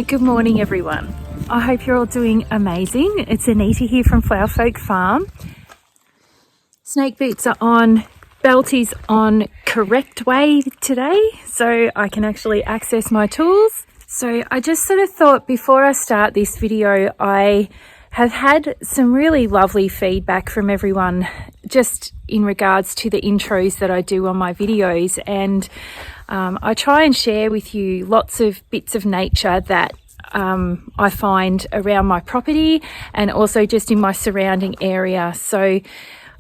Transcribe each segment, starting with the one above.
Good morning, everyone. I hope you're all doing amazing. It's Anita here from Flower Folk Farm. Snake boots are on, belt is on correct way today, so I can actually access my tools. So I just sort of thought before I start this video, I have had some really lovely feedback from everyone just in regards to the intros that I do on my videos, and I try and share with you lots of bits of nature that I find around my property and also just in my surrounding area. So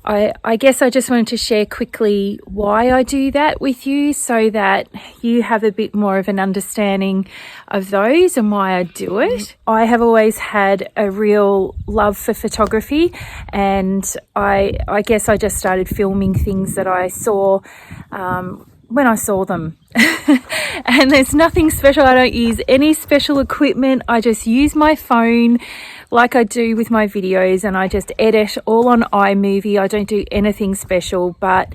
I guess I just wanted to share quickly why I do that with you so that you have a bit more of an understanding of those and why I do it. I have always had a real love for photography, and I guess I just started filming things that I saw when I saw them. And there's nothing special. I don't use any special equipment. I just use my phone like I do with my videos, and I just edit all on iMovie. I don't do anything special, but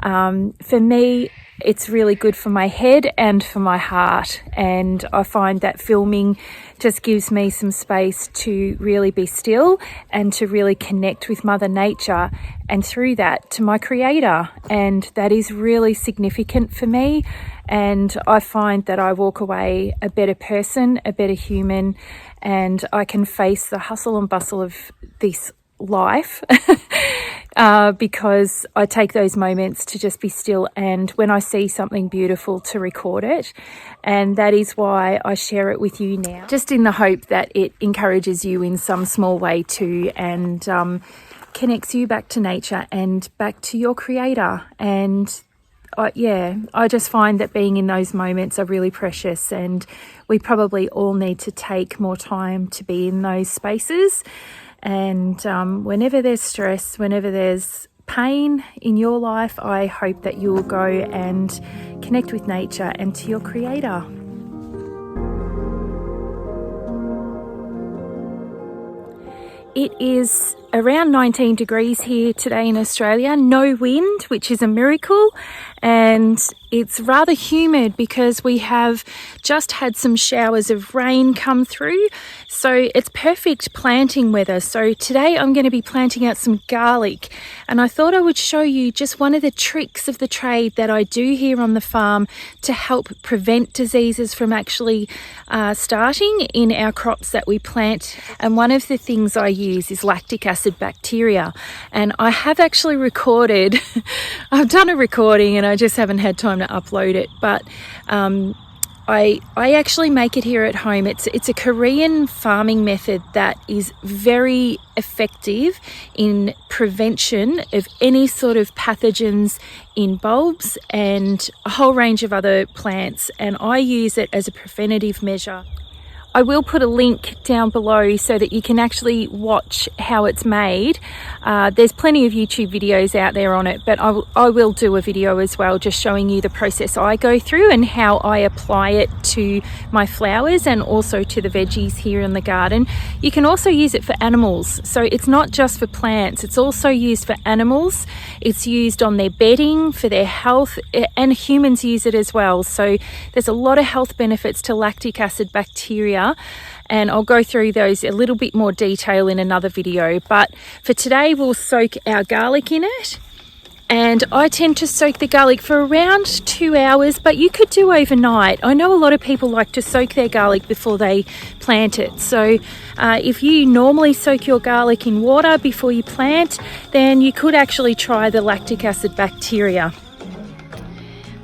for me, it's really good for my head and for my heart. And I find that filming just gives me some space to really be still and to really connect with Mother Nature, and through that to my Creator. And that is really significant for me. And I find that I walk away a better person, a better human, and I can face the hustle and bustle of this life because I take those moments to just be still, and when I see something beautiful, to record it. And that is why I share it with you now, just in the hope that it encourages you in some small way too, and connects you back to nature and back to your Creator. And I just find that being in those moments are really precious, and we probably all need to take more time to be in those spaces. And whenever there's stress, whenever there's pain in your life, I hope that you will go and connect with nature and to your Creator. It is around 19 degrees here today in Australia, no wind, which is a miracle, and it's rather humid because we have just had some showers of rain come through, so it's perfect planting weather. So today I'm going to be planting out some garlic, and I thought I would show you just one of the tricks of the trade that I do here on the farm to help prevent diseases from actually starting in our crops that we plant. And one of the things I use is lactic acid bacteria, and I have actually recorded I've done a recording and I just haven't had time to upload it, but I actually make it here at home. It's a Korean farming method that is very effective in prevention of any sort of pathogens in bulbs and a whole range of other plants, and I use it as a preventative measure. I will put a link down below so that you can actually watch how it's made. There's plenty of YouTube videos out there on it, but I will do a video as well just showing you the process I go through and how I apply it to my flowers and also to the veggies here in the garden. You can also use it for animals, so it's not just for plants, it's also used for animals. It's used on their bedding for their health, and humans use it as well. So there's a lot of health benefits to lactic acid bacteria, and I'll go through those a little bit more detail in another video. But for today, we'll soak our garlic in it, and I tend to soak the garlic for around 2 hours, but you could do overnight. I know a lot of people like to soak their garlic before they plant it, so if you normally soak your garlic in water before you plant, then you could actually try the lactic acid bacteria.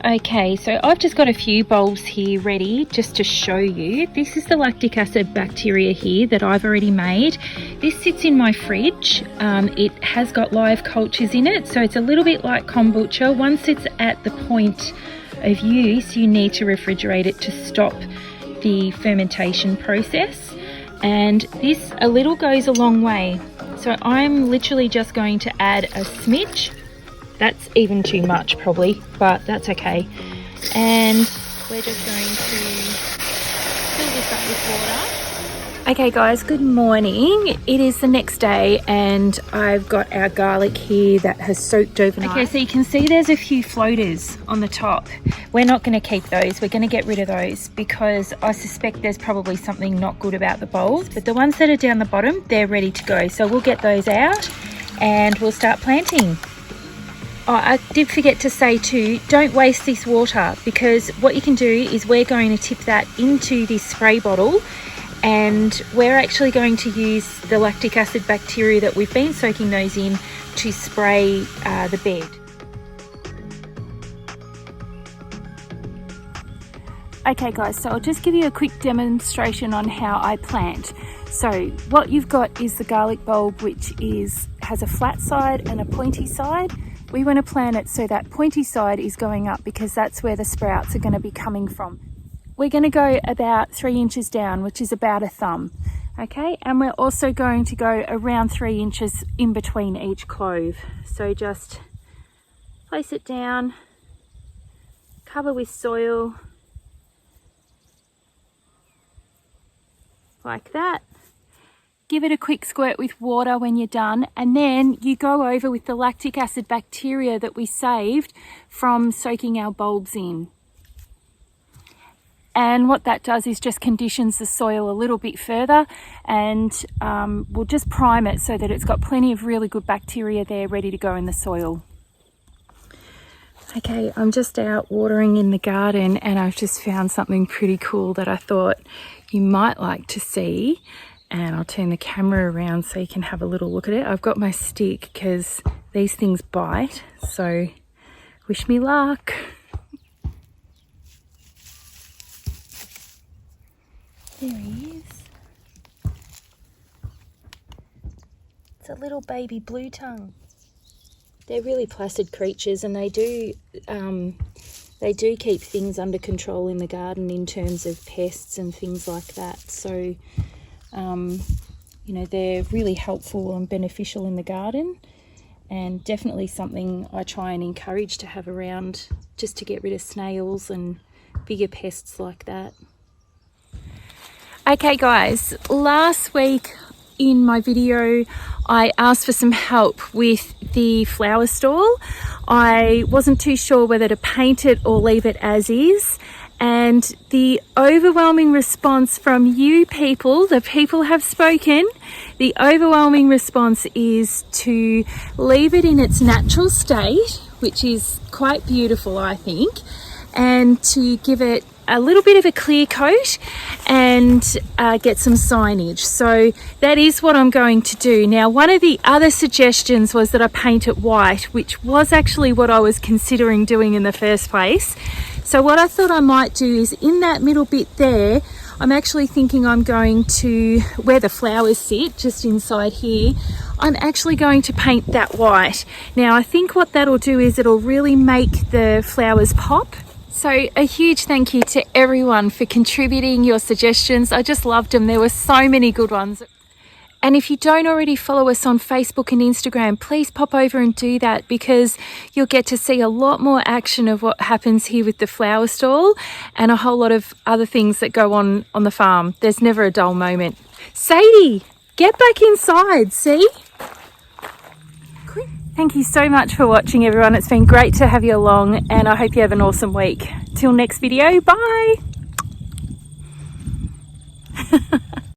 Okay, so I've just got a few bulbs here ready just to show you. This is the lactic acid bacteria here that I've already made. This sits in my fridge. It has got live cultures in it, so it's a little bit like kombucha. Once it's at the point of use, you need to refrigerate it to stop the fermentation process. And this, a little goes a long way. So I'm literally just going to add a smidge. That's even too much probably, but that's okay. And we're just going to fill this up with water. Okay guys, good morning. It is the next day and I've got our garlic here that has soaked overnight. Okay, so you can see there's a few floaters on the top. We're not going to keep those. We're going to get rid of those because I suspect there's probably something not good about the bulbs. But the ones that are down the bottom, they're ready to go. So we'll get those out and we'll start planting. Oh, I did forget to say too, don't waste this water, because what you can do is we're going to tip that into this spray bottle, and we're actually going to use the lactic acid bacteria that we've been soaking those in to spray the bed. Okay guys, so I'll just give you a quick demonstration on how I plant. So what you've got is the garlic bulb, which has a flat side and a pointy side. We want to plant it so that pointy side is going up because that's where the sprouts are going to be coming from. We're going to go about 3 inches down, which is about a thumb. Okay, and we're also going to go around 3 inches in between each clove. So just place it down, cover with soil, like that. Give it a quick squirt with water when you're done, and then you go over with the lactic acid bacteria that we saved from soaking our bulbs in. And what that does is just conditions the soil a little bit further, and we'll just prime it so that it's got plenty of really good bacteria there ready to go in the soil. Okay, I'm just out watering in the garden and I've just found something pretty cool that I thought you might like to see. And I'll turn the camera around so you can have a little look at it. I've got my stick because these things bite, so wish me luck. There he is. It's a little baby blue tongue. They're really placid creatures, and they do keep things under control in the garden in terms of pests and things like that. So, you know, they're really helpful and beneficial in the garden, and definitely something I try and encourage to have around just to get rid of snails and bigger pests like that. Okay guys, last week in my video I asked for some help with the flower stall. I wasn't too sure whether to paint it or leave it as is, and the overwhelming response from you people, the people have spoken, the overwhelming response is to leave it in its natural state, which is quite beautiful I think, and to give it a little bit of a clear coat and get some signage. So that is what I'm going to do. Now, one of the other suggestions was that I paint it white, which was actually what I was considering doing in the first place. So what I thought I might do is in that middle bit there, I'm actually thinking I'm going to, where the flowers sit, just inside here, I'm actually going to paint that white. Now I think what that'll do is it'll really make the flowers pop. So a huge thank you to everyone for contributing your suggestions. I just loved them. There were so many good ones. And if you don't already follow us on Facebook and Instagram, please pop over and do that, because you'll get to see a lot more action of what happens here with the flower stall and a whole lot of other things that go on the farm. There's never a dull moment. Sadie, get back inside, see? Quick. Thank you so much for watching, everyone. It's been great to have you along, and I hope you have an awesome week. Till next video, bye.